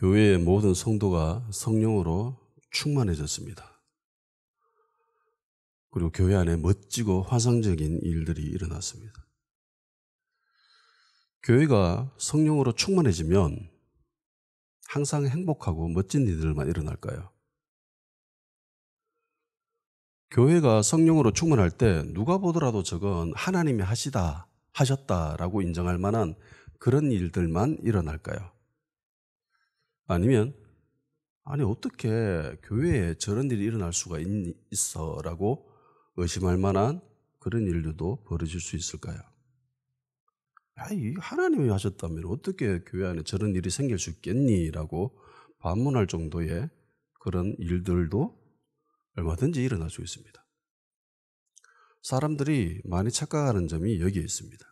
교회의 모든 성도가 성령으로 충만해졌습니다. 그리고 교회 안에 멋지고 환상적인 일들이 일어났습니다. 교회가 성령으로 충만해지면 항상 행복하고 멋진 일들만 일어날까요? 교회가 성령으로 충만할 때 누가 보더라도 저건 하나님이 하셨다라고 인정할 만한 그런 일들만 일어날까요? 아니면 어떻게 교회에 저런 일이 일어날 수가 있어라고 의심할 만한 그런 일들도 벌어질 수 있을까요? 하나님이 하셨다면 어떻게 교회 안에 저런 일이 생길 수 있겠니라고 반문할 정도의 그런 일들도 얼마든지 일어날 수 있습니다. 사람들이 많이 착각하는 점이 여기에 있습니다.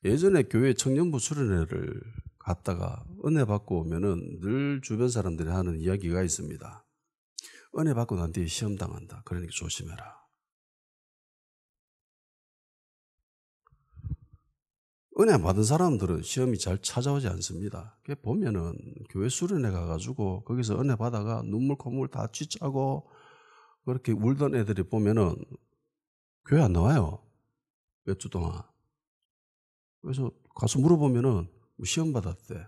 예전에 교회 청년부 수련회를 갔다가 은혜 받고 오면은 늘 주변 사람들이 하는 이야기가 있습니다. 은혜 받고 난 뒤에 시험 당한다. 그러니까 조심해라. 은혜 받은 사람들은 시험이 잘 찾아오지 않습니다. 보면은 교회 수련회 가가지고 거기서 은혜 받아가 눈물 콧물 다 쥐짜고 그렇게 울던 애들이 보면은 교회 안 나와요. 몇 주 동안. 그래서 가서 물어보면은 시험 받았대.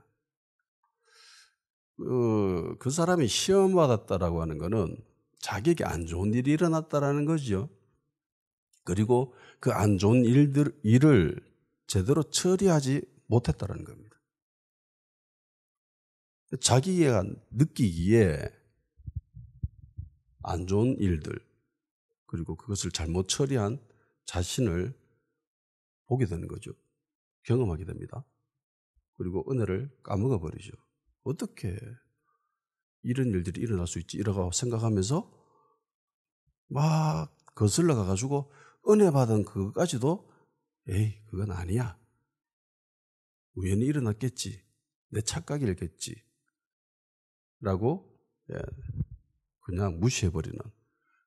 그 사람이 시험 받았다라고 하는 거는 자기에게 안 좋은 일이 일어났다라는 거죠. 그리고 그 안 좋은 일을 제대로 처리하지 못했다는 겁니다. 자기가 느끼기에 안 좋은 일들 그리고 그것을 잘못 처리한 자신을 보게 되는 거죠. 경험하게 됩니다. 그리고 은혜를 까먹어 버리죠. 어떻게 이런 일들이 일어날 수 있지? 이라고 생각하면서 막 거슬러 가가지고 은혜 받은 그거까지도 에이 그건 아니야. 우연히 일어났겠지. 내 착각이겠지. 라고 그냥 무시해버리는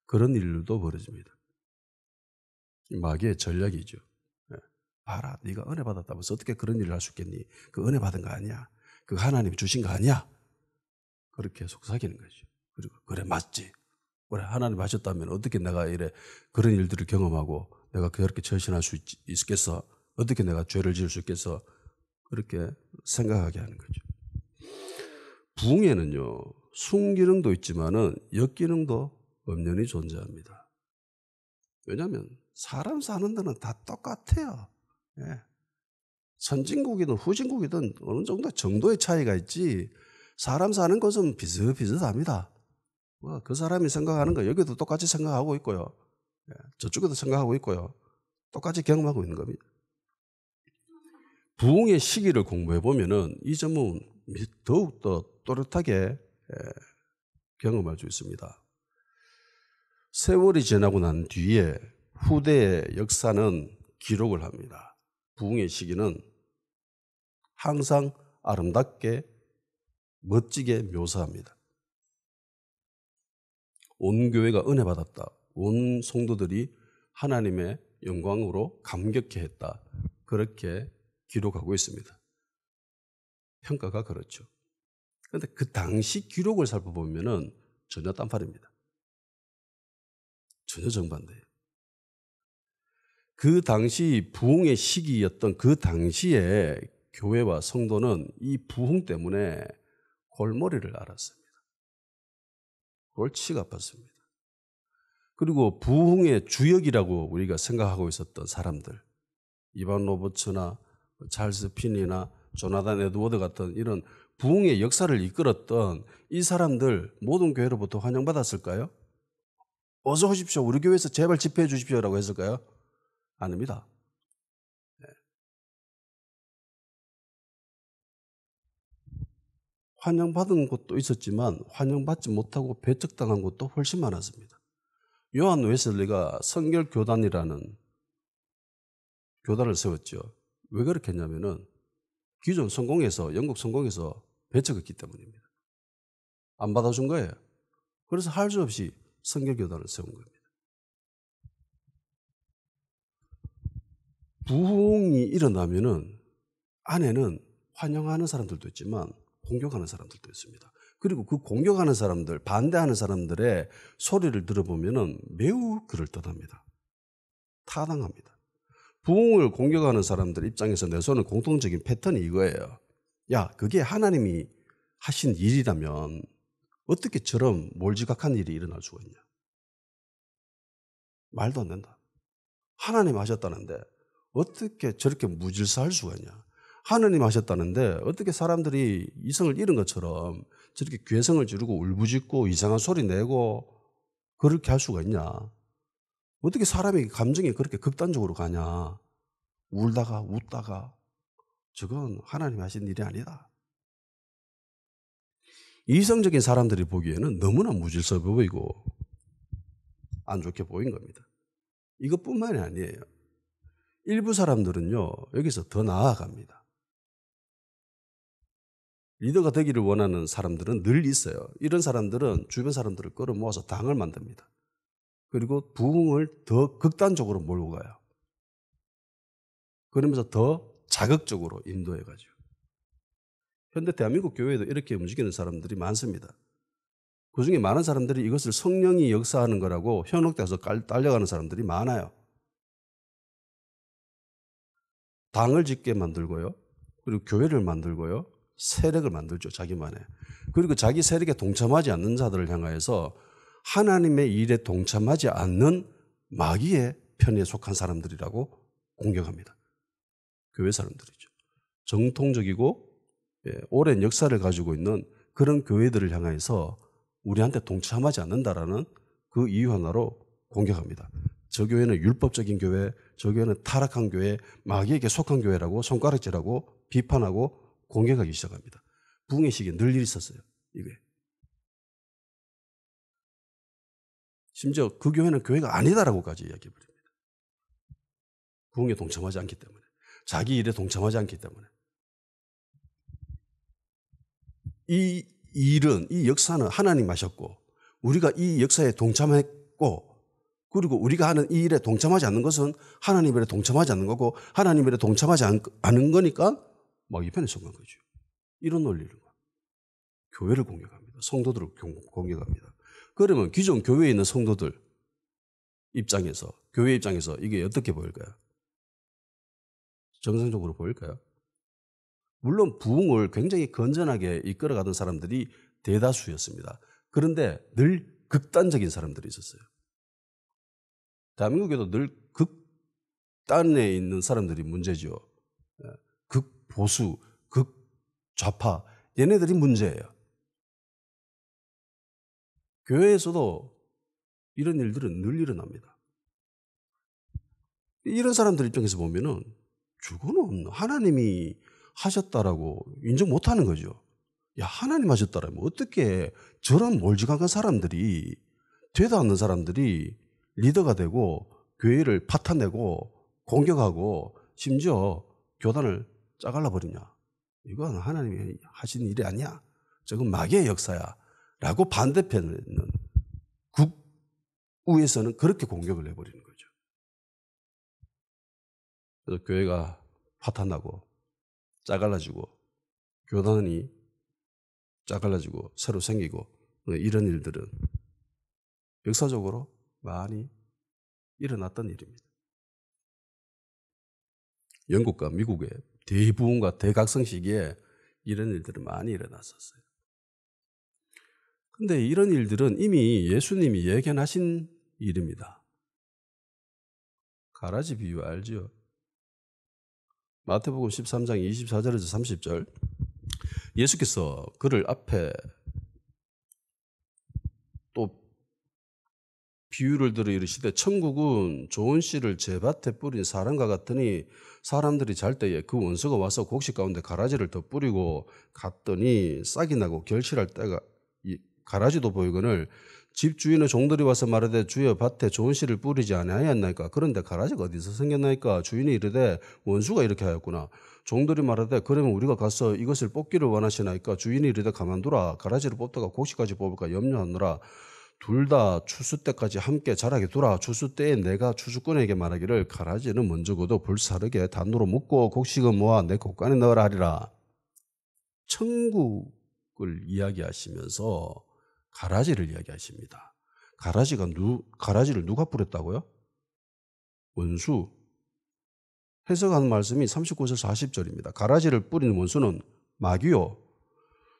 그런 일도 벌어집니다. 마귀의 전략이죠. 봐라 네가 은혜 받았다면서 어떻게 그런 일을 할 수 있겠니? 그 은혜 받은 거 아니야. 그 하나님이 주신 거 아니야. 그렇게 속삭이는 거죠. 그리고 그래 맞지. 그래 하나님 하셨다면 어떻게 내가 이래 그런 일들을 경험하고 내가 그렇게 처신할 수 있겠어? 어떻게 내가 죄를 지을 수 있겠어? 그렇게 생각하게 하는 거죠. 부흥에는요 순기능도 있지만은 역기능도 엄연히 존재합니다. 왜냐하면 사람 사는 데는 다 똑같아요. 예. 선진국이든 후진국이든 어느 정도 정도의 차이가 있지 사람 사는 것은 비슷비슷합니다. 그 사람이 생각하는 거 여기도 똑같이 생각하고 있고요. 저쪽에도 생각하고 있고요. 똑같이 경험하고 있는 겁니다. 부흥의 시기를 공부해 보면은 이 점은 더욱더 또렷하게 경험할 수 있습니다. 세월이 지나고 난 뒤에 후대의 역사는 기록을 합니다. 부흥의 시기는 항상 아름답게 멋지게 묘사합니다. 온 교회가 은혜 받았다. 온 성도들이 하나님의 영광으로 감격해 했다. 그렇게 기록하고 있습니다. 평가가 그렇죠. 그런데 그 당시 기록을 살펴보면은 전혀 딴판입니다. 전혀 정반대예요. 그 당시 부흥의 시기였던 그 당시에 교회와 성도는 이 부흥 때문에 골머리를 앓았습니다. 골치가 아팠습니다. 그리고 부흥의 주역이라고 우리가 생각하고 있었던 사람들, 이반 로버츠나 찰스 핀이나 조나단 에드워드 같은 이런 부흥의 역사를 이끌었던 이 사람들 모든 교회로부터 환영받았을까요? 어서 오십시오. 우리 교회에서 제발 집회해 주십시오라고 했을까요? 아닙니다. 환영받은 곳도 있었지만 환영받지 못하고 배척당한 곳도 훨씬 많았습니다. 요한 웨슬리가 성결교단이라는 교단을 세웠죠. 왜 그렇게 했냐면은 기존 성공에서 영국 성공에서 배척했기 때문입니다. 안 받아준 거예요. 그래서 할 수 없이 성결교단을 세운 겁니다. 부흥이 일어나면은 안에는 환영하는 사람들도 있지만 공격하는 사람들도 있습니다. 그리고 그 공격하는 사람들, 반대하는 사람들의 소리를 들어보면 매우 그럴듯합니다. 타당합니다. 부흥을 공격하는 사람들 입장에서 내세우는 공통적인 패턴이 이거예요. 야, 그게 하나님이 하신 일이라면 어떻게 저런 몰지각한 일이 일어날 수가 있냐. 말도 안 된다. 하나님 하셨다는데 어떻게 저렇게 무질서할 수가 있냐. 하나님 하셨다는데 어떻게 사람들이 이성을 잃은 것처럼 저렇게 괴성을 지르고 울부짖고 이상한 소리 내고 그렇게 할 수가 있냐. 어떻게 사람의 감정이 그렇게 극단적으로 가냐. 울다가 웃다가 저건 하나님 하신 일이 아니다. 이성적인 사람들이 보기에는 너무나 무질서 보이고 안 좋게 보인 겁니다. 이것뿐만이 아니에요. 일부 사람들은요, 여기서 더 나아갑니다. 리더가 되기를 원하는 사람들은 늘 있어요. 이런 사람들은 주변 사람들을 끌어모아서 당을 만듭니다. 그리고 부흥을 더 극단적으로 몰고 가요. 그러면서 더 자극적으로 인도해가죠. 현대 대한민국 교회에도 이렇게 움직이는 사람들이 많습니다. 그중에 많은 사람들이 이것을 성령이 역사하는 거라고 현혹돼서 딸려가는 사람들이 많아요. 당을 짓게 만들고요. 그리고 교회를 만들고요. 세력을 만들죠. 자기만의. 그리고 자기 세력에 동참하지 않는 자들을 향하여서 하나님의 일에 동참하지 않는 마귀의 편에 속한 사람들이라고 공격합니다. 교회 사람들이죠. 정통적이고 오랜 역사를 가지고 있는 그런 교회들을 향해서 우리한테 동참하지 않는다라는 그 이유 하나로 공격합니다. 저 교회는 율법적인 교회, 저 교회는 타락한 교회, 마귀에게 속한 교회라고 손가락질하고 비판하고 공격하기 시작합니다. 부흥의 시기에 늘 있었어요. 이게. 심지어 그 교회는 교회가 아니다라고까지 이야기해버립니다. 부흥에 동참하지 않기 때문에. 자기 일에 동참하지 않기 때문에. 이 일은, 이 역사는 하나님 하셨고 우리가 이 역사에 동참했고 그리고 우리가 하는 이 일에 동참하지 않는 것은 하나님 일에 동참하지 않는 거고 하나님 일에 동참하지 않은 거니까 막 이 편에 속한 거죠. 이런 논리를 교회를 공격합니다. 성도들을 공격합니다. 그러면 기존 교회에 있는 성도들 입장에서 교회 입장에서 이게 어떻게 보일까요? 정상적으로 보일까요? 물론 부흥을 굉장히 건전하게 이끌어가던 사람들이 대다수였습니다. 그런데 늘 극단적인 사람들이 있었어요. 대한민국에도 늘 극단에 있는 사람들이 문제죠. 극보수, 극좌파, 얘네들이 문제예요. 교회에서도 이런 일들은 늘 일어납니다. 이런 사람들 입장에서 보면은 저거는 하나님이 하셨다라고 인정 못하는 거죠. 야, 하나님 하셨다라면 어떻게 저런 몰지각한 사람들이 되도 않는 사람들이 리더가 되고 교회를 파탄내고 공격하고 심지어 교단을 짜갈라 버리냐. 이건 하나님이 하신 일이 아니야. 저건 마귀의 역사야. 라고 반대편에 있는 국우에서는 그렇게 공격을 해버리는 거죠. 그래서 교회가 파탄나고 짜갈라지고 교단이 짜갈라지고 새로 생기고 이런 일들은 역사적으로 많이 일어났던 일입니다. 영국과 미국의 대부흥과 대각성 시기에 이런 일들은 많이 일어났었어요. 그런데 이런 일들은 이미 예수님이 예견하신 일입니다. 가라지 비유 알죠? 마태복음 13장 24절에서 30절 예수께서 그를 앞에 또 비유를 들어 이르시되 천국은 좋은 씨를 제밭에 뿌린 사람과 같으니 사람들이 잘 때에 그 원수가 와서 곡식 가운데 가라지를 더 뿌리고 갔더니 싹이 나고 결실할 때가 가라지도 보이거늘 집 주인의 종들이 와서 말하되 주여 밭에 좋은 씨를 뿌리지 아니하였나이까. 그런데 가라지가 어디서 생겼나이까. 주인이 이르되 원수가 이렇게 하였구나. 종들이 말하되 그러면 우리가 가서 이것을 뽑기를 원하시나이까. 주인이 이르되 가만두라. 가라지를 뽑다가 곡식까지 뽑을까 염려하느라. 둘 다 추수 때까지 함께 자라게 두라. 추수 때에 내가 추수꾼에게 말하기를 가라지는 먼저 거둬 불사르게 단으로 묶고 곡식은 모아 내 곡간에 넣으라 하리라. 천국을 이야기하시면서 가라지를 이야기하십니다. 가라지를 누가 뿌렸다고요? 원수. 해석하는 말씀이 39절 40절입니다. 가라지를 뿌리는 원수는 마귀요.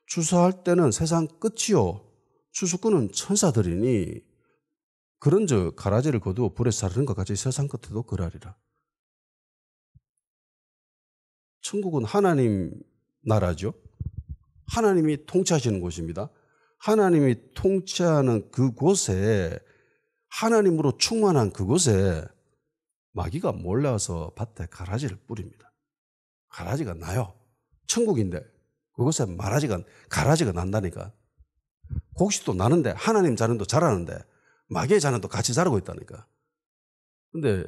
추수할 때는 세상 끝이요. 추수꾼은 천사들이니 그런즉 가라지를 거두어 불에 사르는 것 같이 세상 끝에도 그러하리라. 천국은 하나님 나라죠. 하나님이 통치하시는 곳입니다. 하나님이 통치하는 그곳에, 하나님으로 충만한 그곳에 마귀가 몰려와서 밭에 가라지를 뿌립니다. 가라지가 나요. 천국인데 그곳에 가라지가 난다니까. 곡식도 나는데, 하나님 자녀도 자라는데 마귀의 자녀도 같이 자라고 있다니까. 근데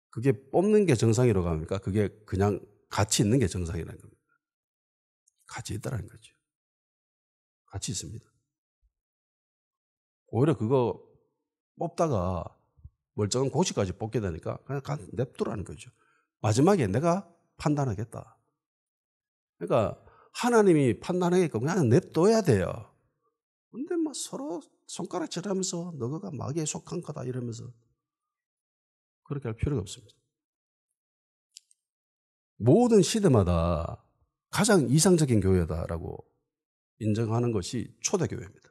그게 뽑는 게 정상이라고 합니까? 그게 그냥 같이 있는 게 정상이라는 겁니다. 같이 있다라는 거죠. 같이 있습니다. 오히려 그거 뽑다가 멀쩡한 곡식까지 뽑게 되니까 그냥 냅두라는 거죠. 마지막에 내가 판단하겠다. 그러니까 하나님이 판단하게끔 그냥 냅둬야 돼요. 근데 막 서로 손가락질하면서 너가 마귀에 속한 거다 이러면서 그렇게 할 필요가 없습니다. 모든 시대마다 가장 이상적인 교회다라고 인정하는 것이 초대교회입니다.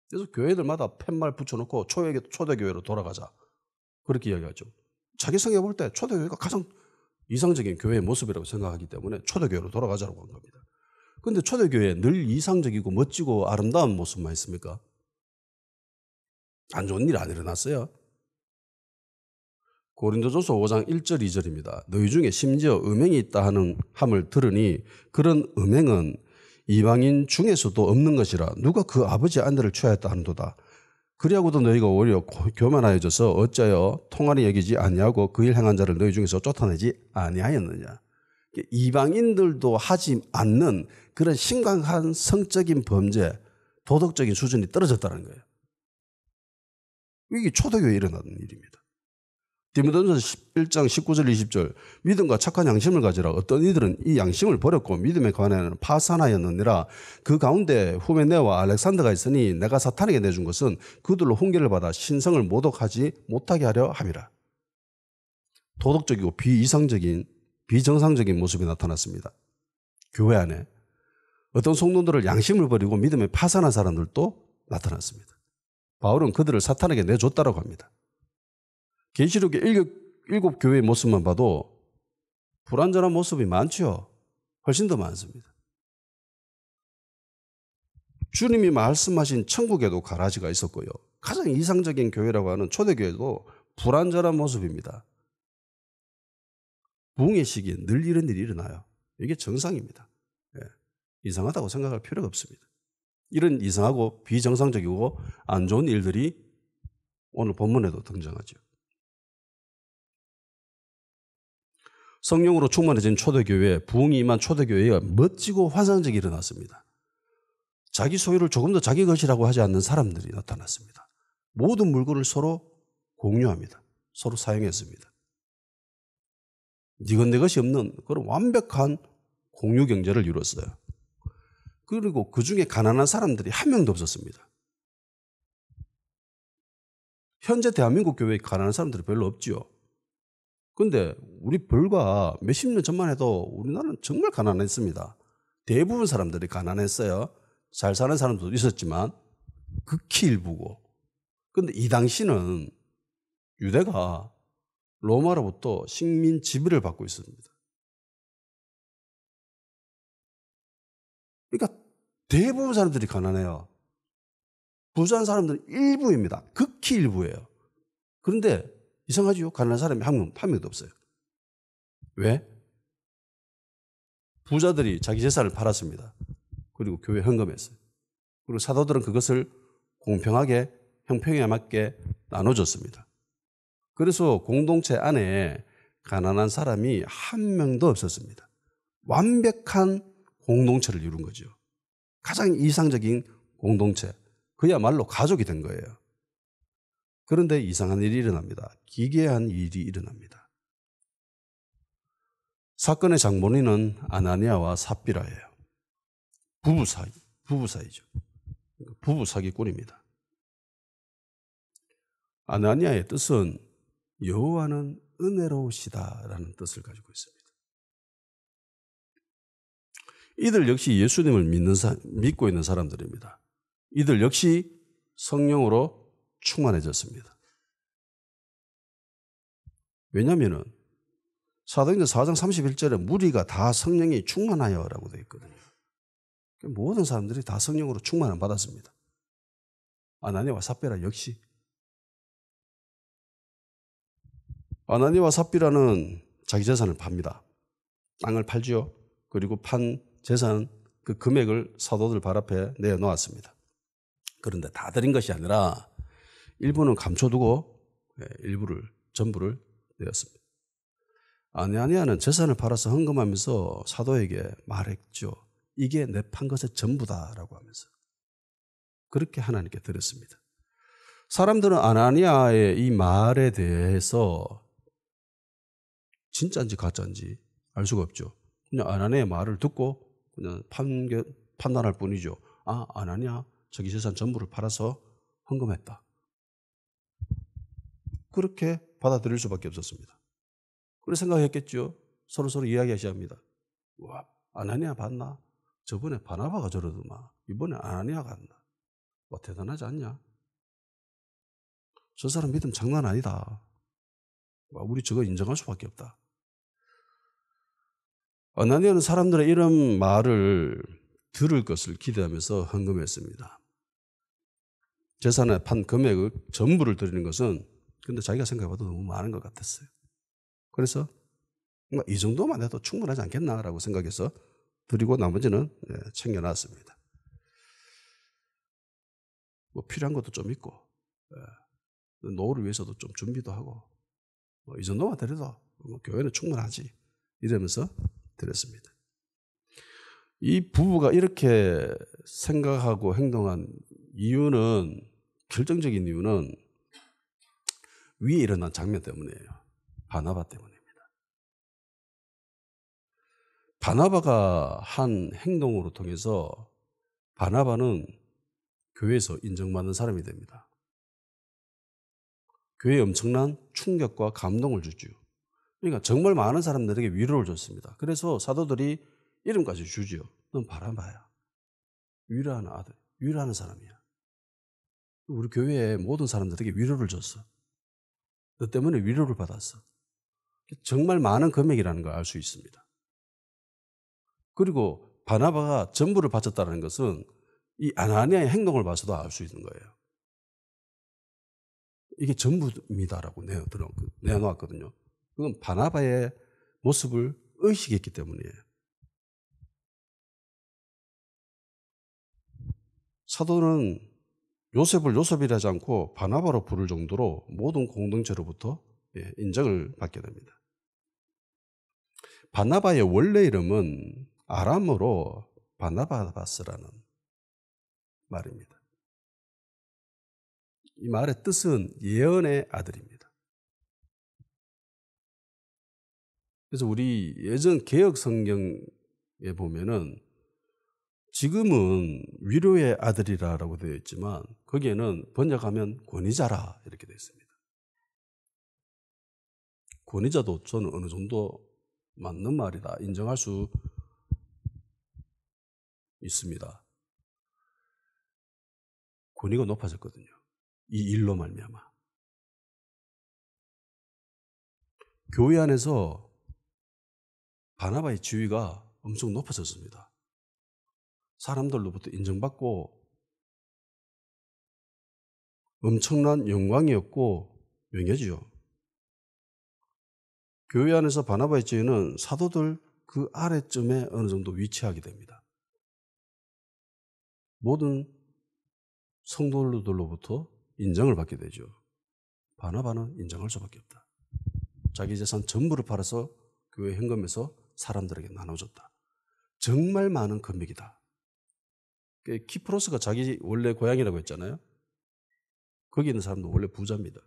그래서 교회들마다 팻말 붙여놓고 초대교회로 돌아가자. 그렇게 이야기하죠. 자기 성에 볼 때 초대교회가 가장 이상적인 교회의 모습이라고 생각하기 때문에 초대교회로 돌아가자고 하는 겁니다. 그런데 초대교회 늘 이상적이고 멋지고 아름다운 모습만 있습니까? 안 좋은 일 안 일어났어요. 고린도전서 5장 1절 2절입니다. 너희 중에 심지어 음행이 있다 하는 함을 들으니 그런 음행은 이방인 중에서도 없는 것이라 누가 그 아버지 아내를 취하였다 하는도다. 그리하고도 너희가 오히려 교만하여져서 어찌하여 통하니 여기지 아니하고 그 일 행한 자를 너희 중에서 쫓아내지 아니하였느냐. 이방인들도 하지 않는 그런 심각한 성적인 범죄, 도덕적인 수준이 떨어졌다는 거예요. 이게 초대교회에 일어나는 일입니다. 디모데전서 1장 19절 20절 믿음과 착한 양심을 가지라. 어떤 이들은 이 양심을 버렸고 믿음에 관하여는 파산하였느니라. 그 가운데 후메네와 알렉산더가 있으니 내가 사탄에게 내준 것은 그들로 훈계를 받아 신성을 모독하지 못하게 하려 함이라. 도덕적이고 비이상적인 비정상적인 모습이 나타났습니다. 교회 안에 어떤 성도들을 양심을 버리고 믿음에 파산한 사람들도 나타났습니다. 바울은 그들을 사탄에게 내줬다라고 합니다. 계시록의 7 교회의 모습만 봐도 불완전한 모습이 많죠. 훨씬 더 많습니다. 주님이 말씀하신 천국에도 가라지가 있었고요. 가장 이상적인 교회라고 하는 초대교회도 불완전한 모습입니다. 부흥의 시기에 늘 이런 일이 일어나요. 이게 정상입니다. 이상하다고 생각할 필요가 없습니다. 이런 이상하고 비정상적이고 안 좋은 일들이 오늘 본문에도 등장하죠. 성령으로 충만해진 초대교회, 부흥이 임한 초대교회가 멋지고 환상적이 일어났습니다. 자기 소유를 조금 더 자기 것이라고 하지 않는 사람들이 나타났습니다. 모든 물건을 서로 공유합니다. 서로 사용했습니다. 니건 내 것이 없는 그런 완벽한 공유 경제를 이뤘어요. 그리고 그 중에 가난한 사람들이 한 명도 없었습니다. 현재 대한민국 교회에 가난한 사람들이 별로 없지요. 그런데 우리 불과 몇십 년 전만 해도 우리나라는 정말 가난했습니다. 대부분 사람들이 가난했어요. 잘 사는 사람도 있었지만 극히 일부고. 그런데 이 당시는 유대가 로마로부터 식민 지배를 받고 있습니다. 그러니까 대부분 사람들이 가난해요. 부자한 사람들은 일부입니다. 극히 일부예요. 그런데 이상하죠? 가난한 사람이 한 명도 없어요. 왜? 부자들이 자기 재산을 팔았습니다. 그리고 교회 헌금했어요. 그리고 사도들은 그것을 공평하게 형평에 맞게 나눠줬습니다. 그래서 공동체 안에 가난한 사람이 한 명도 없었습니다. 완벽한 공동체를 이룬 거죠. 가장 이상적인 공동체. 그야말로 가족이 된 거예요. 그런데 이상한 일이 일어납니다. 기괴한 일이 일어납니다. 사건의 장본인은 아나니아와 삽비라예요. 부부 사이죠. 부부 사기꾼입니다. 아나니아의 뜻은 여호와는 은혜로우시다라는 뜻을 가지고 있습니다. 이들 역시 예수님을 믿고 있는 사람들입니다. 이들 역시 성령으로 충만해졌습니다. 왜냐하면 사도행전 4장 31절에 무리가 다 성령이 충만하여라고 되어 있거든요. 모든 사람들이 다 성령으로 충만을 받았습니다. 아나니아와 삽비라 역시. 아나니아와 삽비라는 자기 재산을 팝니다. 땅을 팔죠. 그리고 판 재산 그 금액을 사도들 발 앞에 내어놓았습니다. 그런데 다 드린 것이 아니라 일부는 감춰두고 일부를 전부를 내었습니다. 아나니아는 재산을 팔아서 헌금하면서 사도에게 말했죠. 이게 내 판 것의 전부다라고 하면서 그렇게 하나님께 드렸습니다. 사람들은 아나니아의 이 말에 대해서 진짜인지 가짜인지 알 수가 없죠. 그냥 아나니아의 말을 듣고 그냥 판단할 뿐이죠. 아, 아나니아 자기 재산 전부를 팔아서 헌금했다. 그렇게 받아들일 수밖에 없었습니다. 그렇게 생각했겠죠. 서로 이야기하셔야 합니다. 와, 아나니아 봤나? 저번에 바나바가 저러더만 이번에 아나니아가 한다. 와, 대단하지 않냐? 저 사람 믿음 장난 아니다. 와, 우리 저거 인정할 수밖에 없다. 아나니아는 사람들의 이런 말을 들을 것을 기대하면서 헌금했습니다. 재산에 판 금액을 전부를 드리는 것은 근데 자기가 생각해봐도 너무 많은 것 같았어요. 그래서 이 정도만 해도 충분하지 않겠나라고 생각해서 드리고 나머지는 챙겨놨습니다. 뭐 필요한 것도 좀 있고 노후를 위해서도 좀 준비도 하고 이 정도만 드려도 교회는 충분하지 이러면서 드렸습니다. 이 부부가 이렇게 생각하고 행동한 이유는 결정적인 이유는 위에 일어난 장면 때문이에요. 바나바 때문입니다. 바나바가 한 행동으로 통해서 바나바는 교회에서 인정받는 사람이 됩니다. 교회에 엄청난 충격과 감동을 주죠. 그러니까 정말 많은 사람들에게 위로를 줬습니다. 그래서 사도들이 이름까지 주죠. 넌 바나바야. 위로하는 아들, 위로하는 사람이야. 우리 교회의 모든 사람들에게 위로를 줬어. 너 때문에 위로를 받았어. 정말 많은 금액이라는 걸 알 수 있습니다. 그리고 바나바가 전부를 바쳤다는 것은 이 아나니아의 행동을 봐서도 알 수 있는 거예요. 이게 전부입니다라고 내어놓았거든요. 그건 바나바의 모습을 의식했기 때문이에요. 사도는 요셉을 요셉이라 하지 않고 바나바로 부를 정도로 모든 공동체로부터 인정을 받게 됩니다. 바나바의 원래 이름은 아람어로 바나바바스라는 말입니다. 이 말의 뜻은 예언의 아들입니다. 그래서 우리 예전 개역 성경에 보면은 지금은 위로의 아들이라고 되어 있지만 거기에는 번역하면 권위자라 이렇게 되어 있습니다. 권위자도 저는 어느 정도 맞는 말이다 인정할 수 있습니다. 권위가 높아졌거든요. 이 일로 말미암아. 교회 안에서 바나바의 지위가 엄청 높아졌습니다. 사람들로부터 인정받고 엄청난 영광이었고 명예지요. 교회 안에서 바나바의 지위는 사도들 그 아래쯤에 어느 정도 위치하게 됩니다. 모든 성도들로부터 인정을 받게 되죠. 바나바는 인정할 수밖에 없다. 자기 재산 전부를 팔아서 교회 현금에서 사람들에게 나눠줬다. 정말 많은 금액이다. 키프로스가 자기 원래 고향이라고 했잖아요. 거기 있는 사람도 원래 부자입니다.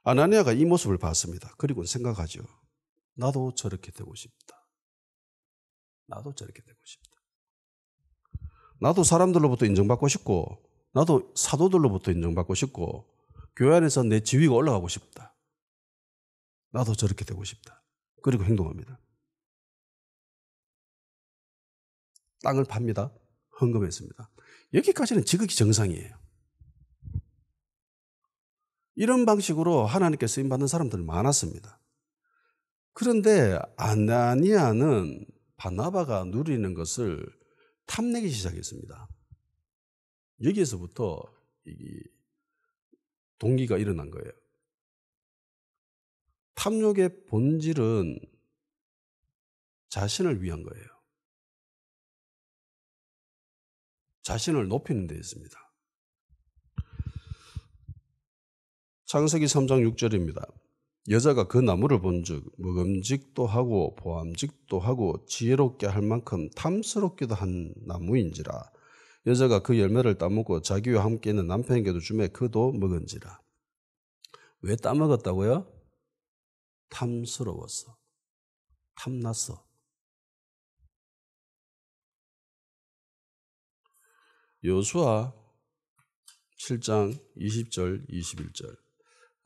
아나니아가 이 모습을 봤습니다. 그리고 생각하죠. 나도 저렇게 되고 싶다. 나도 저렇게 되고 싶다. 나도 사람들로부터 인정받고 싶고, 나도 사도들로부터 인정받고 싶고, 교회 안에서 내 지위가 올라가고 싶다. 나도 저렇게 되고 싶다. 그리고 행동합니다. 땅을 팝니다. 헌금했습니다. 여기까지는 지극히 정상이에요. 이런 방식으로 하나님께 쓰임받는 사람들 많았습니다. 그런데 아나니아는 바나바가 누리는 것을 탐내기 시작했습니다. 여기에서부터 동기가 일어난 거예요. 탐욕의 본질은 자신을 위한 거예요. 자신을 높이는 데 있습니다. 창세기 3장 6절입니다. 여자가 그 나무를 본즉 먹음직도 하고 보암직도 하고 지혜롭게 할 만큼 탐스럽기도 한 나무인지라. 여자가 그 열매를 따먹고 자기와 함께 있는 남편에게도 주매 그도 먹은지라. 왜 따먹었다고요? 탐스러웠어. 탐났어. 여호수아 7장 20절 21절.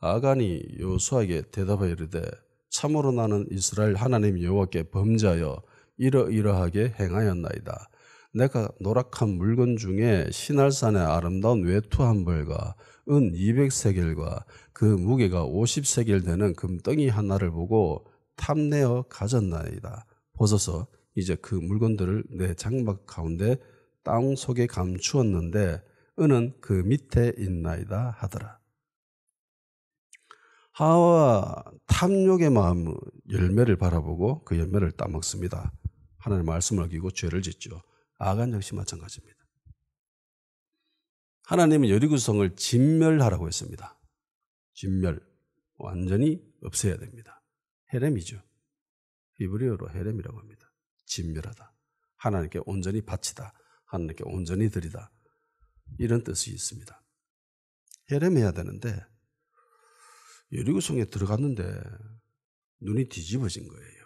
아간이 여호수아에게 대답하여 이르되 참으로 나는 이스라엘 하나님 여호와께 범죄하여 이러이러하게 행하였나이다. 내가 노락한 물건 중에 시날산의 아름다운 외투 한 벌과 은 200세겔과 그 무게가 50세겔 되는 금덩이 하나를 보고 탐내어 가졌나이다. 보소서 이제 그 물건들을 내 장막 가운데 땅 속에 감추었는데 은은 그 밑에 있나이다 하더라. 하와 탐욕의 마음 열매를 바라보고 그 열매를 따먹습니다. 하나님의 말씀을 어기고 죄를 짓죠. 아간 역시 마찬가지입니다. 하나님은 여리고성을 진멸하라고 했습니다. 진멸, 완전히 없애야 됩니다. 헤렘이죠. 히브리어로 헤렘이라고 합니다. 진멸하다. 하나님께 온전히 바치다. 하나님께 온전히 드리다. 이런 뜻이 있습니다. 헤렘해야 되는데 여리고성에 들어갔는데 눈이 뒤집어진 거예요.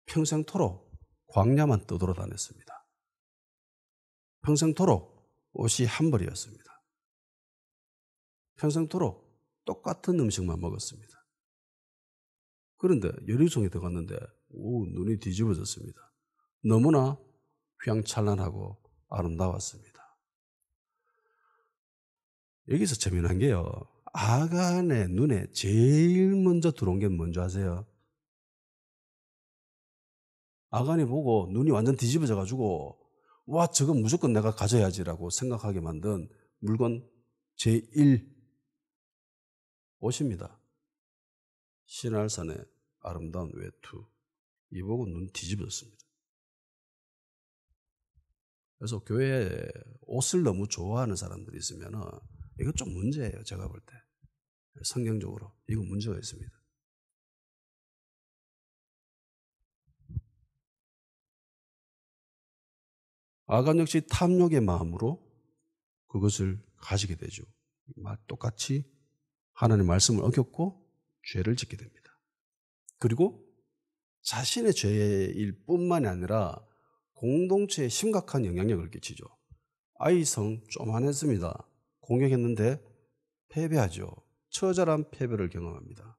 평생토록 광야만 떠돌아다녔습니다. 평생토록 옷이 한 벌이었습니다. 평생토록 똑같은 음식만 먹었습니다. 그런데 여리고성에 들어갔는데 눈이 뒤집어졌습니다. 너무나 휘황찬란하고 아름다웠습니다. 여기서 재미난 게요. 아간의 눈에 제일 먼저 들어온 게 뭔지 아세요? 아간이 보고 눈이 완전 뒤집어져 가지고 와 저건 무조건 내가 가져야지라고 생각하게 만든 물건 제1 옷입니다. 시날산의 아름다운 외투. 이 보고 눈 뒤집어졌습니다. 그래서 교회에 옷을 너무 좋아하는 사람들이 있으면 이거 좀 문제예요. 제가 볼 때. 성경적으로 이거 문제가 있습니다. 아간 역시 탐욕의 마음으로 그것을 가지게 되죠. 똑같이 하나님의 말씀을 어겼고 죄를 짓게 됩니다. 그리고 자신의 죄일 뿐만이 아니라 공동체에 심각한 영향력을 끼치죠. 아이성 쪼만했습니다. 공격했는데 패배하죠. 처절한 패배를 경험합니다.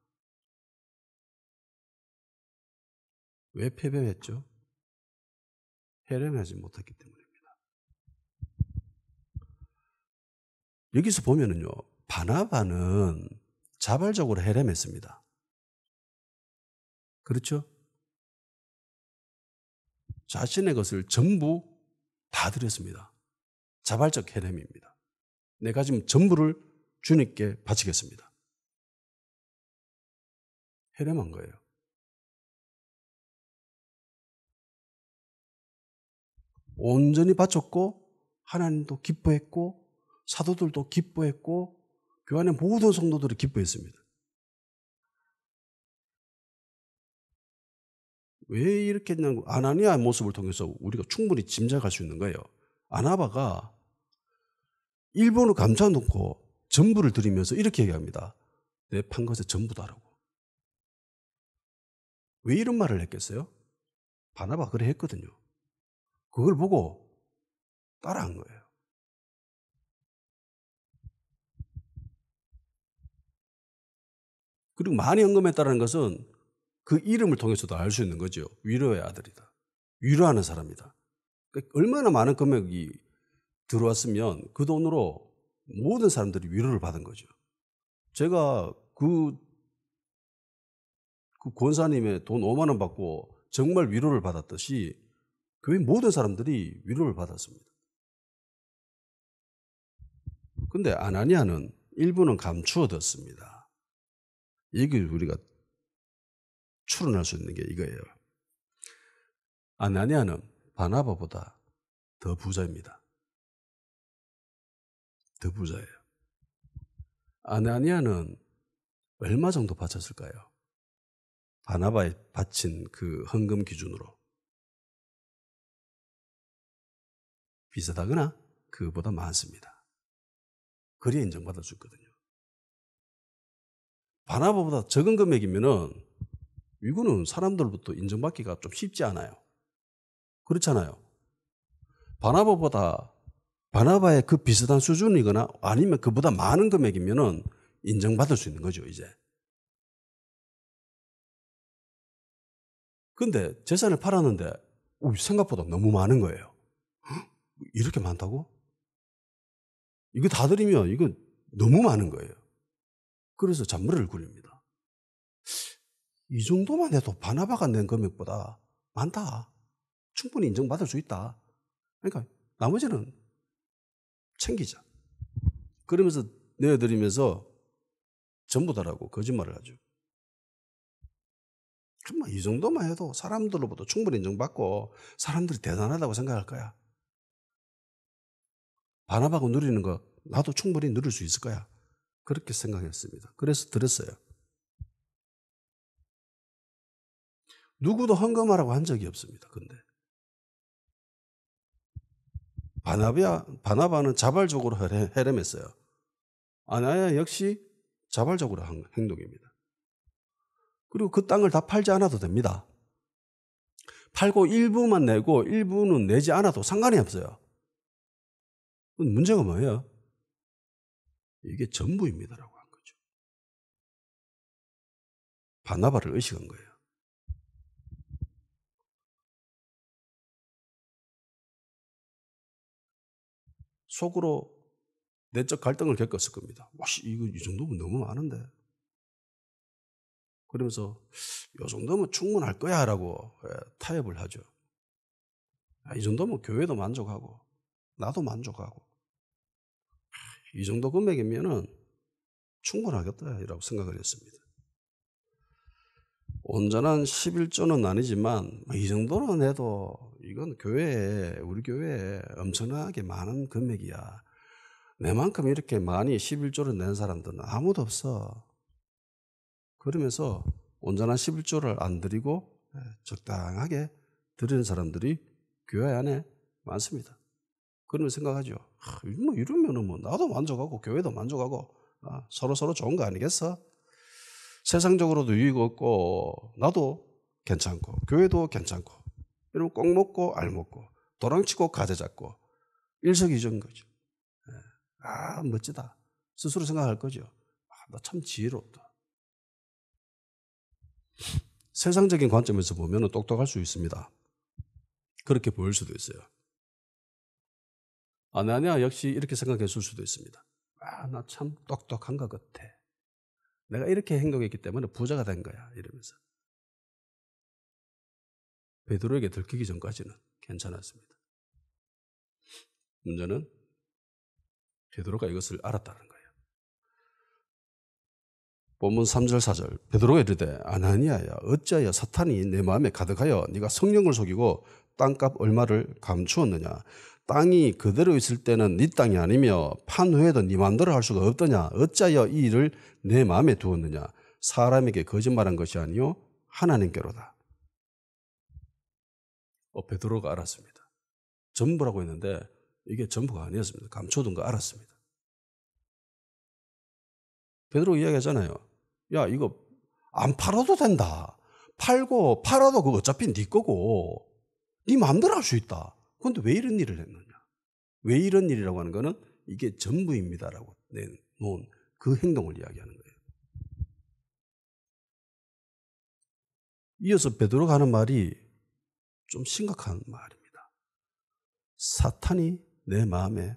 왜 패배했죠? 헤렘하지 못했기 때문입니다. 여기서 보면은요, 바나바는 자발적으로 헤렘했습니다. 그렇죠? 자신의 것을 전부 다 드렸습니다. 자발적 헤렘입니다. 내가 지금 전부를 주님께 바치겠습니다. 헤렘한 거예요. 온전히 바쳤고 하나님도 기뻐했고 사도들도 기뻐했고 교회 안의 모든 성도들이 기뻐했습니다. 왜 이렇게 했냐고 아나니아의 모습을 통해서 우리가 충분히 짐작할 수 있는 거예요. 아나바가 일본을 감춰놓고 전부를 드리면서 이렇게 얘기합니다. 내 판 것의 전부다라고. 왜 이런 말을 했겠어요? 바나바가 그래 했거든요. 그걸 보고 따라한 거예요. 그리고 많이 헌금했다는 것은 그 이름을 통해서도 알 수 있는 거죠. 위로의 아들이다. 위로하는 사람이다. 그러니까 얼마나 많은 금액이 들어왔으면 그 돈으로 모든 사람들이 위로를 받은 거죠. 제가 그 권사님의 돈 5만 원 받고 정말 위로를 받았듯이 교회 모든 사람들이 위로를 받았습니다. 근데 아나니아는 일부는 감추어뒀습니다. 이게 우리가 추론할 수 있는 게 이거예요. 아나니아는 바나바보다 더 부자입니다. 더 부자예요. 아나니아는 얼마 정도 바쳤을까요? 바나바에 바친 그 헌금 기준으로 비슷하거나 그보다 많습니다. 그래야 인정받을 수 있거든요. 바나바보다 적은 금액이면은 이거는 사람들부터 인정받기가 좀 쉽지 않아요. 그렇잖아요. 바나바의 그 비슷한 수준이거나 아니면 그보다 많은 금액이면은 인정받을 수 있는 거죠, 이제. 근데 재산을 팔았는데 생각보다 너무 많은 거예요. 이렇게 많다고? 이거 다 드리면 이거 너무 많은 거예요. 그래서 잔머리를 굴립니다. 이 정도만 해도 바나바가 낸 금액보다 많다. 충분히 인정받을 수 있다. 그러니까 나머지는 챙기자. 그러면서 내어드리면서 전부 다라고 거짓말을 하죠. 정말 이 정도만 해도 사람들로부터 충분히 인정받고 사람들이 대단하다고 생각할 거야. 바나바가 누리는 거 나도 충분히 누릴 수 있을 거야. 그렇게 생각했습니다. 그래서 드렸어요. 누구도 헌금하라고 한 적이 없습니다. 근데 바나바는 자발적으로 헤름했어요. 아나야 역시 자발적으로 한 행동입니다. 그리고 그 땅을 다 팔지 않아도 됩니다. 팔고 일부만 내고 일부는 내지 않아도 상관이 없어요. 문제가 뭐예요? 이게 전부입니다라고 한 거죠. 바나바를 의식한 거예요. 속으로 내적 갈등을 겪었을 겁니다. 이거 이 정도면 너무 많은데. 그러면서 이 정도면 충분할 거야 라고 타협을 하죠. 이 정도면 교회도 만족하고 나도 만족하고 이 정도 금액이면 충분하겠다라고 생각을 했습니다. 온전한 11조는 아니지만 이 정도는 해도 이건 우리 교회에 엄청나게 많은 금액이야. 내만큼 이렇게 많이 11조를 낸 사람들은 아무도 없어. 그러면서 온전한 11조를 안 드리고 적당하게 드리는 사람들이 교회 안에 많습니다. 그러면 생각하죠. 뭐 이러면은 뭐 나도 만족하고 교회도 만족하고 서로 좋은 거 아니겠어? 세상적으로도 유익 없고 나도 괜찮고 교회도 괜찮고 이러면 꼭 먹고 알 먹고 도랑치고 가재 잡고 일석이조인 거죠. 멋지다. 스스로 생각할 거죠. 나 참 지혜롭다. 세상적인 관점에서 보면 똑똑할 수 있습니다. 그렇게 보일 수도 있어요. 아나니아 역시 이렇게 생각했을 수도 있습니다. 나 참 똑똑한 것 같아. 내가 이렇게 행동했기 때문에 부자가 된 거야. 이러면서. 베드로에게 들키기 전까지는 괜찮았습니다. 문제는 베드로가 이것을 알았다는 거예요. 본문 3절 4절 베드로가 이르되 아나니아야 어찌하여 사탄이 내 마음에 가득하여 네가 성령을 속이고 땅값 얼마를 감추었느냐. 땅이 그대로 있을 때는 네 땅이 아니며 판 후에도 네 마음대로 할 수가 없더냐. 어찌하여 이 일을 내 마음에 두었느냐. 사람에게 거짓말한 것이 아니요 하나님께로다. 베드로가 알았습니다. 전부라고 했는데 이게 전부가 아니었습니다. 감춰둔 거 알았습니다. 베드로가 이야기하잖아요. 야 이거 안 팔아도 된다. 팔아도 그거 어차피 네 거고 네 마음대로 할 수 있다. 그런데 왜 이런 일을 했느냐? 왜 이런 일이라고 하는 거는 이게 전부입니다라고 내놓은 그 행동을 이야기하는 거예요. 이어서 베드로가 하는 말이 좀 심각한 말입니다. 사탄이 내 마음에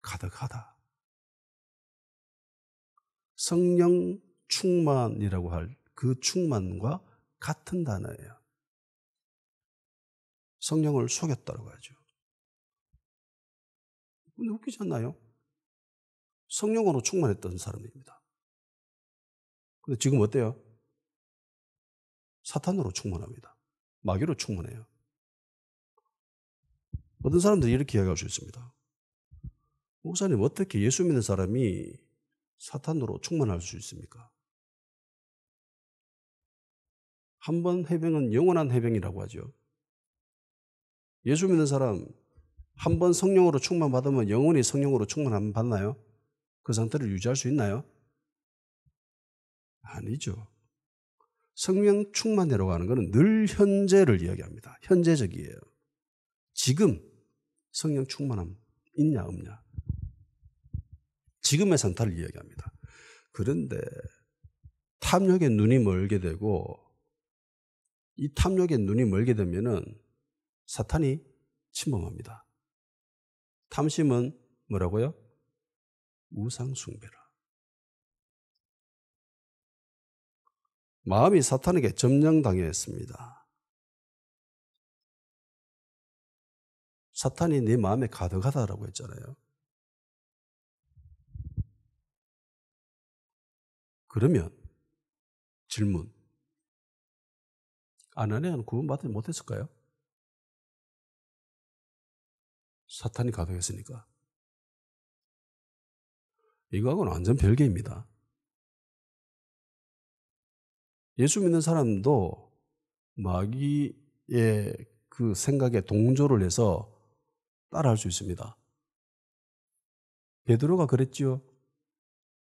가득하다. 성령 충만이라고 할 그 충만과 같은 단어예요. 성령을 속였다고 하죠. 근데 웃기지 않나요? 성령으로 충만했던 사람입니다. 근데 지금 어때요? 사탄으로 충만합니다. 마귀로 충만해요. 어떤 사람들이 이렇게 이야기할 수 있습니다. 목사님, 어떻게 예수 믿는 사람이 사탄으로 충만할 수 있습니까? 한 번 해병은 영원한 해병이라고 하죠. 예수 믿는 사람 한 번 성령으로 충만받으면 영원히 성령으로 충만 받나요? 그 상태를 유지할 수 있나요? 아니죠. 성령 충만이라고 하는 것은 늘 현재를 이야기합니다. 현재적이에요. 지금 성령 충만함 있냐 없냐. 지금의 상태를 이야기합니다. 그런데 탐욕의 눈이 멀게 되고 이 탐욕의 눈이 멀게 되면은 사탄이 침범합니다. 탐심은 뭐라고요? 우상숭배라. 마음이 사탄에게 점령당했습니다. 사탄이 네 마음에 가득하다라고 했잖아요. 그러면 질문. 아나니아는 구원받지 못했을까요? 사탄이 가득했으니까. 이거하고는 완전 별개입니다. 예수 믿는 사람도 마귀의 그 생각에 동조를 해서 따라할 수 있습니다. 베드로가 그랬지요.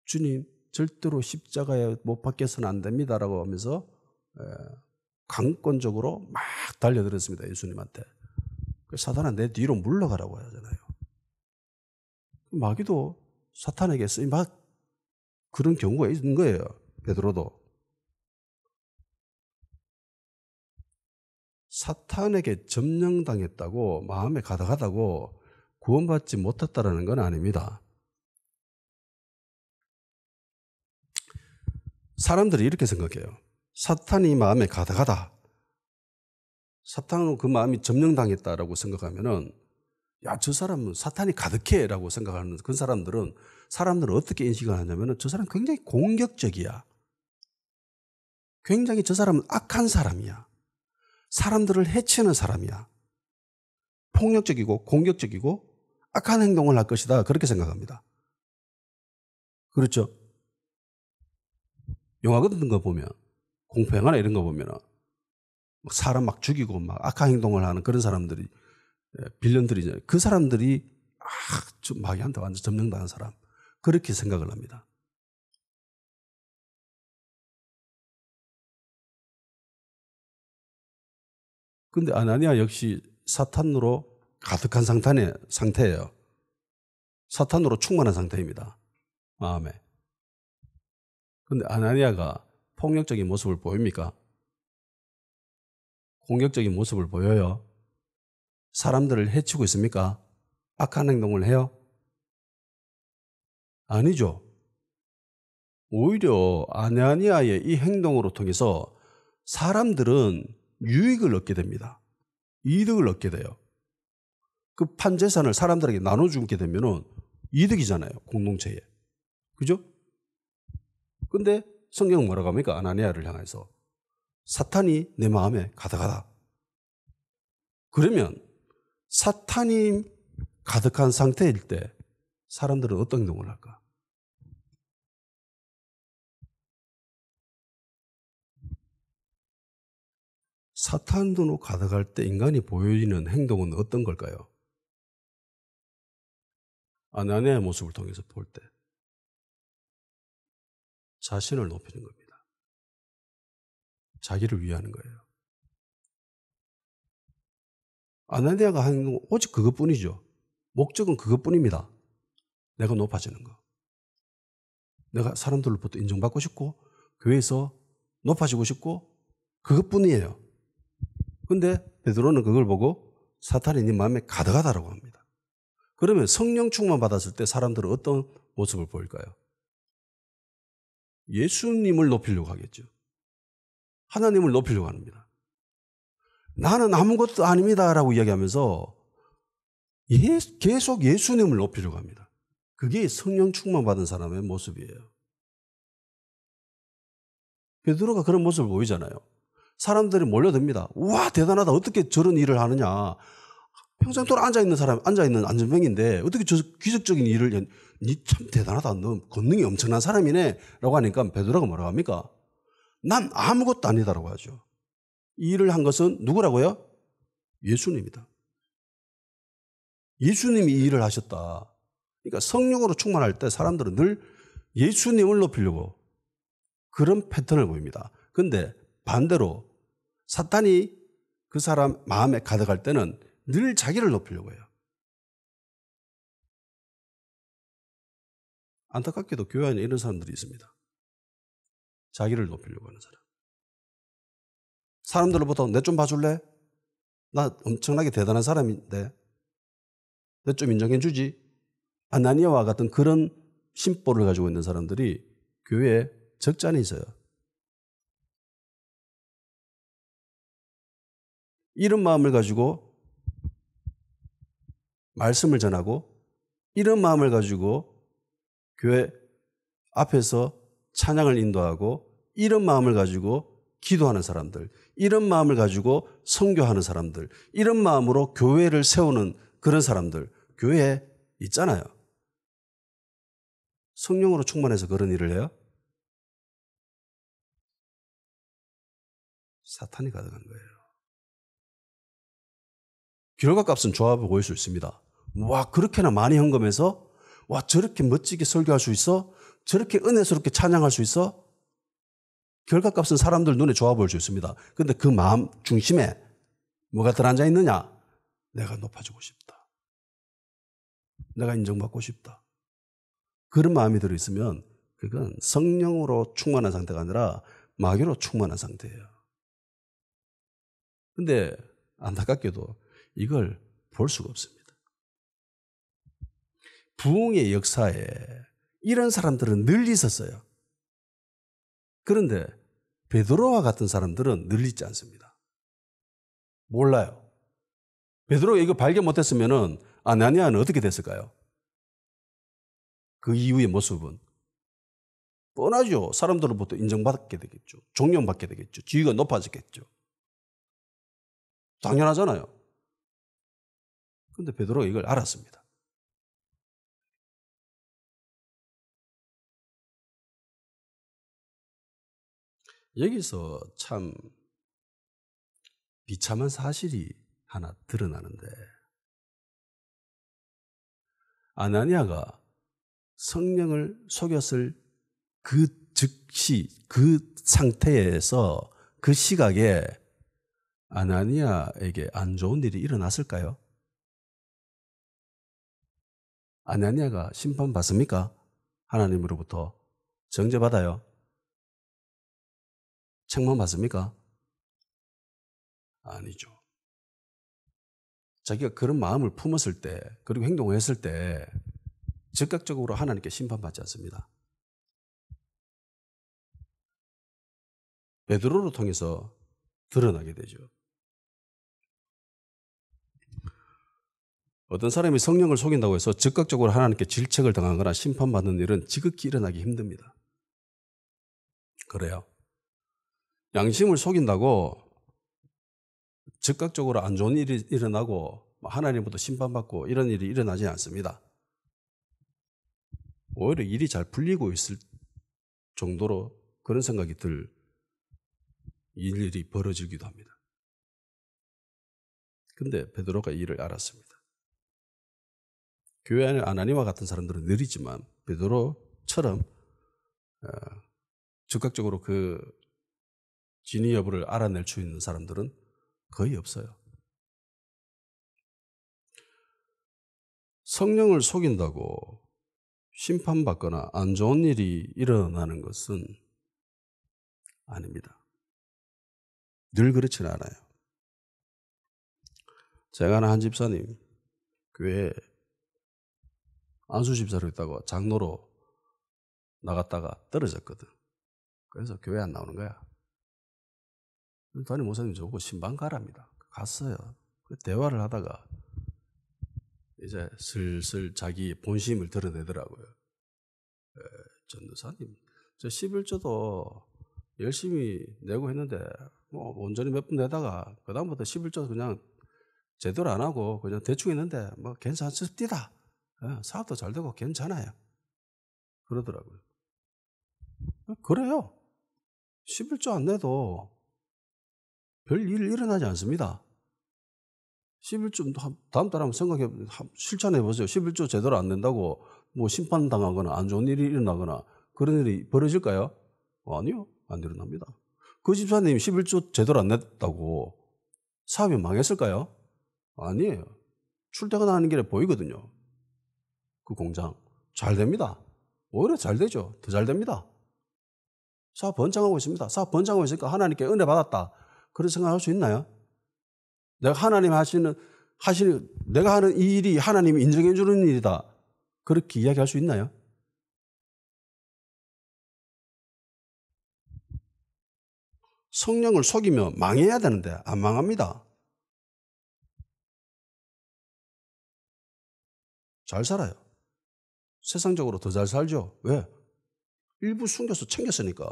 주님, 절대로 십자가에 못 박혀서는 안 됩니다라고 하면서 강권적으로 막 달려들었습니다. 예수님한테. 사탄아 내 뒤로 물러가라고 하잖아요. 마귀도 사탄에게 막 그런 경우가 있는 거예요. 베드로도. 사탄에게 점령당했다고 마음에 가득하다고 구원받지 못했다라는 건 아닙니다. 사람들이 이렇게 생각해요. 사탄이 마음에 가득하다. 사탄으로 그 마음이 점령당했다라고 생각하면은 야, 저 사람은 사탄이 가득해라고 생각하는 그 사람들은 어떻게 인식을 하냐면은 저 사람 굉장히 공격적이야. 굉장히 저 사람은 악한 사람이야. 사람들을 해치는 사람이야. 폭력적이고 공격적이고 악한 행동을 할 것이다. 그렇게 생각합니다. 그렇죠? 영화 같은 거 보면 공포 영화나 이런 거 보면 사람 막 죽이고 막 악한 행동을 하는 그런 사람들이 빌런들이잖아요. 그 사람들이 좀 마귀한테 완전 점령당한 사람 그렇게 생각을 합니다. 그런데 아나니아 역시 사탄으로 가득한 상태예요. 사탄으로 충만한 상태입니다. 마음에. 그런데 아나니아가 폭력적인 모습을 보입니까? 공격적인 모습을 보여요? 사람들을 해치고 있습니까? 악한 행동을 해요? 아니죠. 오히려 아나니아의 이 행동으로 통해서 사람들은 유익을 얻게 됩니다. 이득을 얻게 돼요. 그 판 재산을 사람들에게 나눠주게 되면 이득이잖아요. 공동체에. 그죠? 근데 성경은 뭐라고 합니까? 아나니아를 향해서. 사탄이 내 마음에 가득하다. 그러면 사탄이 가득한 상태일 때 사람들은 어떤 행동을 할까? 사탄으로 가득할 때 인간이 보여지는 행동은 어떤 걸까요? 아나니아의 모습을 통해서 볼 때 자신을 높이는 겁니다. 자기를 위하는 거예요. 아나니아가 하는 건 오직 그것뿐이죠. 목적은 그것뿐입니다. 내가 높아지는 거. 내가 사람들로부터 인정받고 싶고 교회에서 높아지고 싶고 그것뿐이에요. 근데 베드로는 그걸 보고 사탄이 네 마음에 가득하다라고 합니다. 그러면 성령 충만 받았을 때 사람들은 어떤 모습을 보일까요? 예수님을 높이려고 하겠죠. 하나님을 높이려고 합니다. 나는 아무것도 아닙니다라고 이야기하면서 계속 예수님을 높이려고 합니다. 그게 성령 충만 받은 사람의 모습이에요. 베드로가 그런 모습을 보이잖아요. 사람들이 몰려듭니다. 와, 대단하다. 어떻게 저런 일을 하느냐. 평생 동안 앉아있는 사람, 앉아있는 안전병인데 어떻게 저 기적적인 일을, 니 참 대단하다. 너 권능이 엄청난 사람이네. 라고 하니까 베드로가 뭐라고 합니까? 난 아무것도 아니다라고 하죠. 이 일을 한 것은 누구라고요? 예수님이다. 예수님이 이 일을 하셨다. 그러니까 성령으로 충만할 때 사람들은 늘 예수님을 높이려고 그런 패턴을 보입니다. 그런데 반대로 사탄이 그 사람 마음에 가득할 때는 늘 자기를 높이려고 해요. 안타깝게도 교회 안에 이런 사람들이 있습니다. 자기를 높이려고 하는 사람. 사람들로부터 내 좀 봐줄래? 나 엄청나게 대단한 사람인데 내 좀 인정해 주지? 아나니아와 같은 그런 심보를 가지고 있는 사람들이 교회에 적잖이 있어요. 이런 마음을 가지고 말씀을 전하고 이런 마음을 가지고 교회 앞에서 찬양을 인도하고 이런 마음을 가지고 기도하는 사람들, 이런 마음을 가지고 선교하는 사람들, 이런 마음으로 교회를 세우는 그런 사람들 교회에 있잖아요. 성령으로 충만해서 그런 일을 해요? 사탄이 가득한 거예요. 결과값은 좋아 보일 수 있습니다. 와, 그렇게나 많이 헌금해서 와, 저렇게 멋지게 설교할 수 있어? 저렇게 은혜스럽게 찬양할 수 있어? 결과값은 사람들 눈에 좋아 보일 수 있습니다. 그런데 그 마음 중심에 뭐가 들어앉아 있느냐? 내가 높아지고 싶다. 내가 인정받고 싶다. 그런 마음이 들어있으면 그건 성령으로 충만한 상태가 아니라 마귀로 충만한 상태예요. 근데 안타깝게도 이걸 볼 수가 없습니다. 부흥의 역사에 이런 사람들은 늘 있었어요. 그런데 베드로와 같은 사람들은 늘 있지 않습니다. 몰라요. 베드로가 이거 발견 못했으면 아나니아는 어떻게 됐을까요? 그 이후의 모습은 뻔하죠. 사람들로부터 인정받게 되겠죠. 존경받게 되겠죠. 지위가 높아지겠죠. 당연하잖아요. 그런데 베드로가 이걸 알았습니다. 여기서 참 비참한 사실이 하나 드러나는데 아나니아가 성령을 속였을 그 즉시 그 상태에서 그 시각에 아나니아에게 안 좋은 일이 일어났을까요? 아나니아가 심판받습니까? 하나님으로부터 정죄받아요? 책망받습니까? 아니죠. 자기가 그런 마음을 품었을 때 그리고 행동을 했을 때 즉각적으로 하나님께 심판받지 않습니다. 베드로를 통해서 드러나게 되죠. 어떤 사람이 성령을 속인다고 해서 즉각적으로 하나님께 질책을 당하거나 심판받는 일은 지극히 일어나기 힘듭니다. 그래요. 양심을 속인다고 즉각적으로 안 좋은 일이 일어나고 하나님부터 심판받고 이런 일이 일어나지 않습니다. 오히려 일이 잘 풀리고 있을 정도로 그런 생각이 들 일이 벌어지기도 합니다. 근데 베드로가 이 일을 알았습니다. 교회 안에 아나니아와 같은 사람들은 느리지만 베드로처럼 즉각적으로 그 진위 여부를 알아낼 수 있는 사람들은 거의 없어요. 성령을 속인다고 심판받거나 안 좋은 일이 일어나는 것은 아닙니다. 늘 그렇지는 않아요. 제가 아는 한 집사님, 교회에 안수 집사로 있다고 장로로 나갔다가 떨어졌거든. 그래서 교회 안 나오는 거야. 담임 목사님 저보고 신방 가랍니다. 갔어요. 대화를 하다가 이제 슬슬 자기 본심을 드러내더라고요. 전도사님, 저 11조도 열심히 내고 했는데 뭐 온전히 몇 분 내다가 그다음부터 11조 그냥 제대로 안 하고 그냥 대충 했는데 뭐 괜찮습니다. 사업도 잘 되고 괜찮아요. 그러더라고요. 그래요. 11조 안 내도 별일 일어나지 않습니다. 11조 다음 달 한번 생각해 실천해 보세요. 11조 제대로 안 낸다고 뭐 심판당하거나 안 좋은 일이 일어나거나 그런 일이 벌어질까요? 아니요. 안 일어납니다. 그 집사님 11조 제대로 안 냈다고 사업이 망했을까요? 아니에요. 출퇴근하는 길에 보이거든요. 그 공장. 잘 됩니다. 오히려 잘 되죠. 더 잘 됩니다. 사업 번창하고 있습니다. 사업 번창하고 있으니까 하나님께 은혜 받았다. 그런 생각할 수 있나요? 내가 하나님 하시는 내가 하는 이 일이 하나님이 인정해 주는 일이다. 그렇게 이야기할 수 있나요? 성령을 속이면 망해야 되는데 안 망합니다. 잘 살아요. 세상적으로 더 잘 살죠. 왜? 일부 숨겨서 챙겼으니까.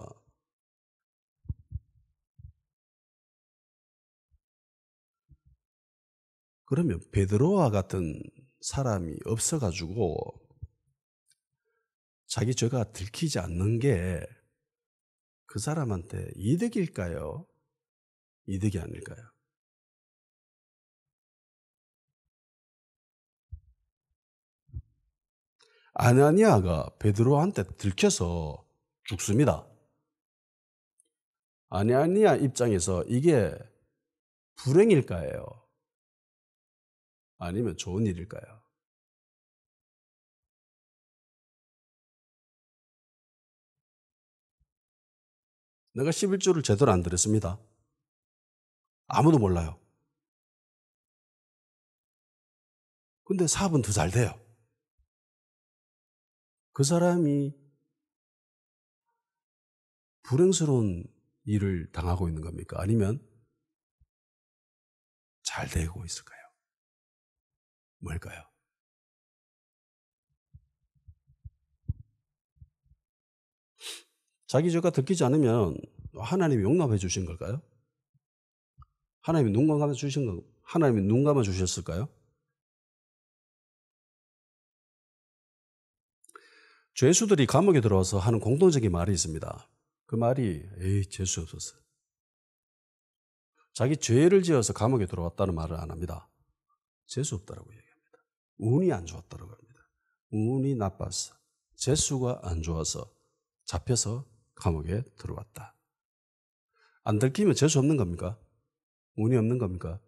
그러면 베드로와 같은 사람이 없어가지고 자기 죄가 들키지 않는 게 그 사람한테 이득일까요? 이득이 아닐까요? 아나니아가 베드로한테 들켜서 죽습니다. 아나니아 입장에서 이게 불행일까요? 아니면 좋은 일일까요? 내가 11조를 제대로 안 들었습니다. 아무도 몰라요. 근데 사업은 더 잘 돼요. 그 사람이 불행스러운 일을 당하고 있는 겁니까? 아니면 잘 되고 있을까요? 뭘까요? 자기 죄가 들키지 않으면 하나님이 용납해 주신 걸까요? 하나님이 눈 감아 주신 거, 하나님이 눈 감아 주셨을까요? 죄수들이 감옥에 들어와서 하는 공통적인 말이 있습니다. 그 말이 재수 없었어. 자기 죄를 지어서 감옥에 들어왔다는 말을 안 합니다. 재수 없다라고 얘기합니다. 운이 안 좋았다라고 합니다. 운이 나빴어. 재수가 안 좋아서 잡혀서 감옥에 들어왔다. 안 들키면 재수 없는 겁니까? 운이 없는 겁니까?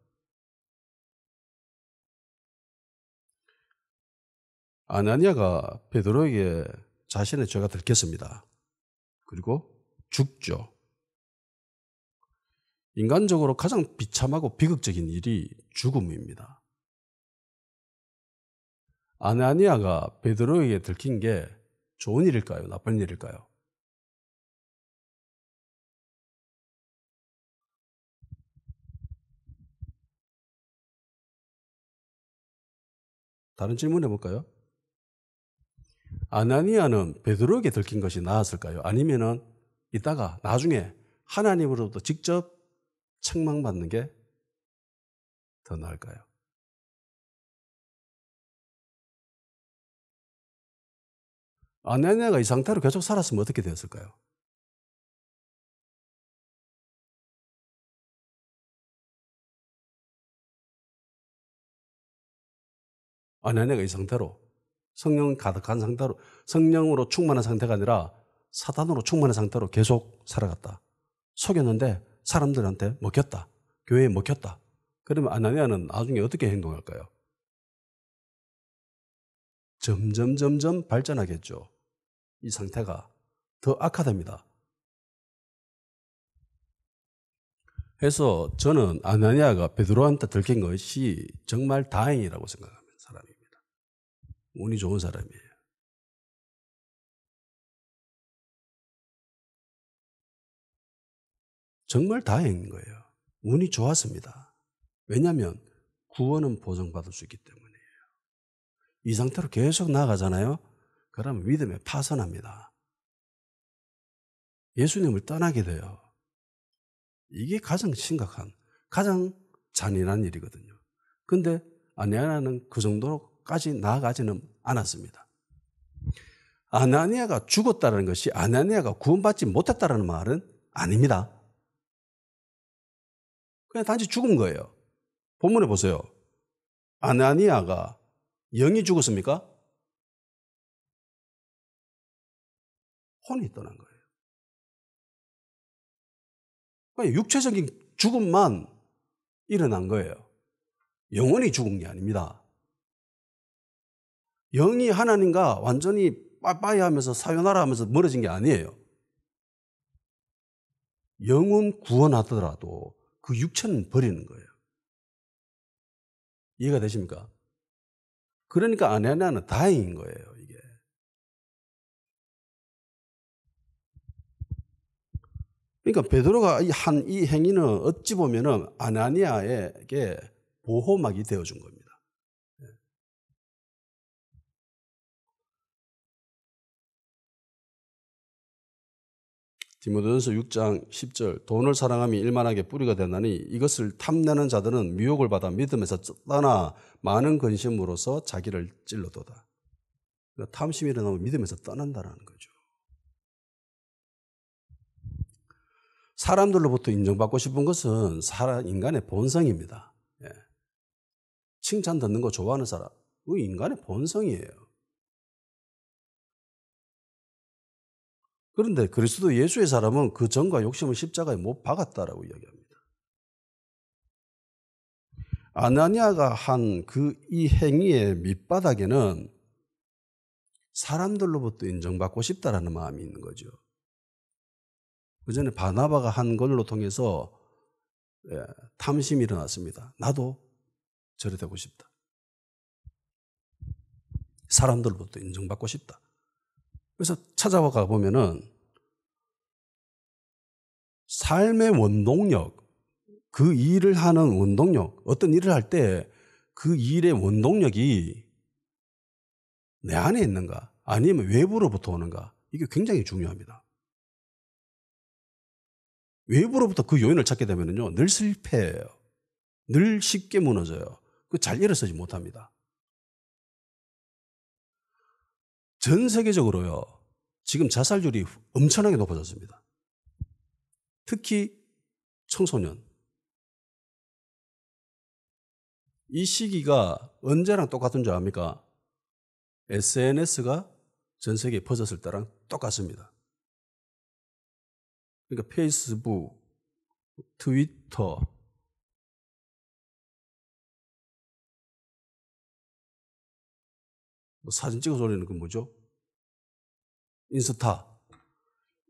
아나니아가 베드로에게 자신의 죄가 들켰습니다. 그리고 죽죠. 인간적으로 가장 비참하고 비극적인 일이 죽음입니다. 아나니아가 베드로에게 들킨 게 좋은 일일까요? 나쁜 일일까요? 다른 질문 해볼까요? 아나니아는 베드로에게 들킨 것이 나았을까요? 아니면은 이따가 나중에 하나님으로부터 직접 책망받는 게 더 나을까요? 아나니아가 이 상태로 계속 살았으면 어떻게 되었을까요? 아나니아가 이 상태로 성령 가득한 상태로 성령으로 충만한 상태가 아니라 사단으로 충만한 상태로 계속 살아갔다. 속였는데 사람들한테 먹혔다. 교회에 먹혔다. 그러면 아나니아는 나중에 어떻게 행동할까요? 점점 발전하겠죠. 이 상태가 더 악화됩니다. 그래서 저는 아나니아가 베드로한테 들킨 것이 정말 다행이라고 생각하는 사람입니다. 운이 좋은 사람이에요. 정말 다행인 거예요. 운이 좋았습니다. 왜냐하면 구원은 보장받을 수 있기 때문이에요. 이 상태로 계속 나아가잖아요. 그러면 믿음에 파선합니다. 예수님을 떠나게 돼요. 이게 가장 심각한, 가장 잔인한 일이거든요. 근데 아나니아는 그 정도까지 나아가지는 않았습니다. 아나니아가 죽었다는 것이 아나니아가 구원받지 못했다는 말은 아닙니다. 그냥 단지 죽은 거예요. 본문에 보세요. 아나니아가 영이 죽었습니까? 혼이 떠난 거예요. 그냥 육체적인 죽음만 일어난 거예요. 영혼이 죽은 게 아닙니다. 영이 하나님과 완전히 빠빠이 하면서 사요나라 하면서 멀어진 게 아니에요. 영은 구원하더라도 그 육체는 버리는 거예요. 이해가 되십니까? 그러니까 아나니아는 다행인 거예요, 이게. 그러니까 베드로가 한 이 행위는 어찌 보면은 아나니아에게 보호막이 되어준 겁니다. 디모데전서 6장 10절 돈을 사랑함이 일만하게 뿌리가 되나니 이것을 탐내는 자들은 미혹을 받아 믿음에서 떠나 많은 근심으로서 자기를 찔러도다. 그러니까 탐심이 일어나면 믿음에서 떠난다는 거죠. 사람들로부터 인정받고 싶은 것은 인간의 본성입니다. 예. 칭찬 듣는 거 좋아하는 사람, 그거 인간의 본성이에요. 그런데 그리스도 예수의 사람은 그 정과 욕심을 십자가에 못 박았다라고 이야기합니다. 아나니아가 한 이 행위의 밑바닥에는 사람들로부터 인정받고 싶다라는 마음이 있는 거죠. 그 전에 바나바가 한 걸로 통해서 탐심이 일어났습니다. 나도 저래 되고 싶다. 사람들로부터 인정받고 싶다. 그래서 찾아가 보면은 삶의 원동력, 그 일을 하는 원동력, 어떤 일을 할 때 그 일의 원동력이 내 안에 있는가 아니면 외부로부터 오는가, 이게 굉장히 중요합니다. 외부로부터 그 요인을 찾게 되면요 늘 실패해요. 늘 쉽게 무너져요. 잘 일어서지 못합니다. 전 세계적으로요 지금 자살률이 엄청나게 높아졌습니다. 특히 청소년. 이 시기가 언제랑 똑같은 줄 압니까? SNS가 전 세계에 퍼졌을 때랑 똑같습니다. 그러니까 페이스북, 트위터, 사진 찍어서 올리는 건 뭐죠? 인스타.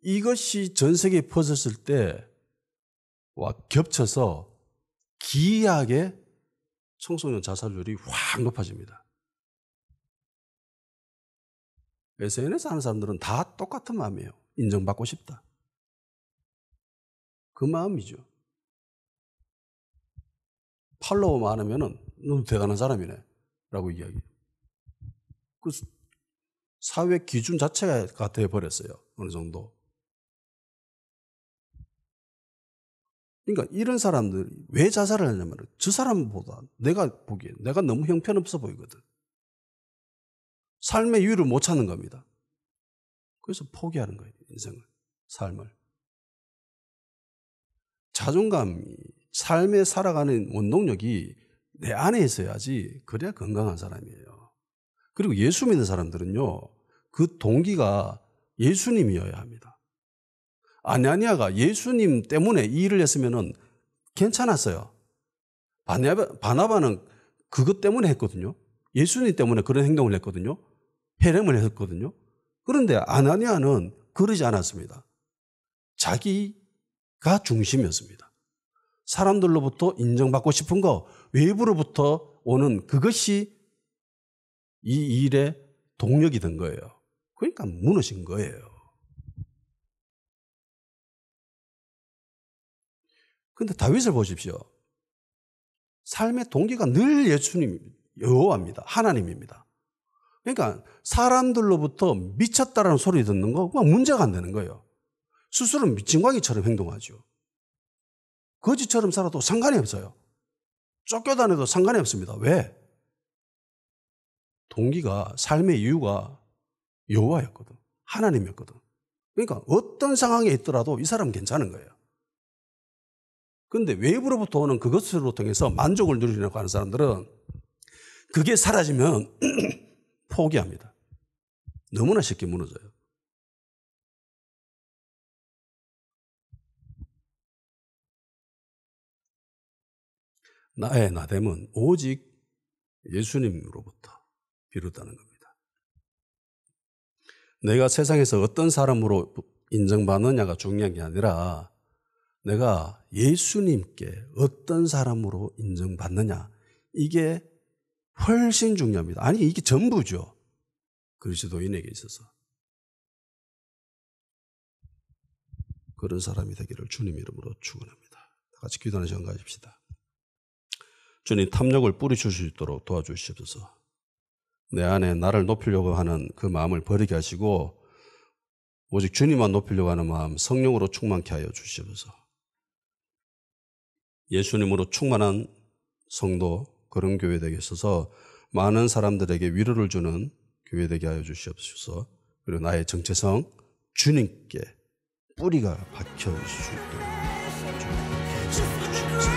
이것이 전 세계에 퍼졌을 때와 겹쳐서 기이하게 청소년 자살률이 확 높아집니다. SNS 하는 사람들은 다 똑같은 마음이에요. 인정받고 싶다. 그 마음이죠. 팔로워 많으면은 너무 대단한 사람이네 라고 이야기해요. 그 사회 기준 자체가 되어버렸어요. 어느 정도. 그러니까 이런 사람들이 왜 자살을 하냐면 저 사람보다 내가 보기에 내가 너무 형편없어 보이거든. 삶의 이유를 못 찾는 겁니다. 그래서 포기하는 거예요. 인생을, 삶을. 자존감이, 삶에 살아가는 원동력이 내 안에 있어야지 그래야 건강한 사람이에요. 그리고 예수 믿는 사람들은요 그 동기가 예수님이어야 합니다. 아나니아가 예수님 때문에 이 일을 했으면 괜찮았어요. 바나바는 그것 때문에 했거든요. 예수님 때문에 그런 행동을 했거든요. 회рем을 했거든요. 그런데 아나니아는 그러지 않았습니다. 자기가 중심이었습니다. 사람들로부터 인정받고 싶은 거, 외부로부터 오는 그것이 이 일의 동력이 된 거예요. 그러니까 무너진 거예요. 그런데 다윗을 보십시오. 삶의 동기가 늘 예수님, 여호와입니다. 하나님입니다. 그러니까 사람들로부터 미쳤다라는 소리 듣는 거 그냥 문제가 안 되는 거예요. 스스로는 미친광이처럼 행동하죠. 거지처럼 살아도 상관이 없어요. 쫓겨다녀도 상관이 없습니다. 왜? 동기가, 삶의 이유가 여호와였거든. 하나님이었거든. 그러니까 어떤 상황에 있더라도 이 사람은 괜찮은 거예요. 그런데 외부로부터 오는 그것으로 통해서 만족을 누리려고 하는 사람들은 그게 사라지면 포기합니다. 너무나 쉽게 무너져요. 나의 나됨은 오직 예수님으로부터 비롯하는 겁니다. 내가 세상에서 어떤 사람으로 인정받느냐가 중요한 게 아니라 내가 예수님께 어떤 사람으로 인정받느냐, 이게 훨씬 중요합니다. 아니, 이게 전부죠. 그리스도인에게 있어서. 그런 사람이 되기를 주님 이름으로 축원합니다. 같이 기도하는 시간 가집시다. 주님, 탐욕을 뿌리칠 수 있도록 도와주시옵소서. 내 안에 나를 높이려고 하는 그 마음을 버리게 하시고 오직 주님만 높이려고 하는 마음, 성령으로 충만케 하여 주시옵소서. 예수님으로 충만한 성도, 그런 교회 되게 있어서 많은 사람들에게 위로를 주는 교회 되게 하여 주시옵소서. 그리고 나의 정체성, 주님께 뿌리가 박혀 있을 수 있도록 주님 그렇게 해주시옵소서.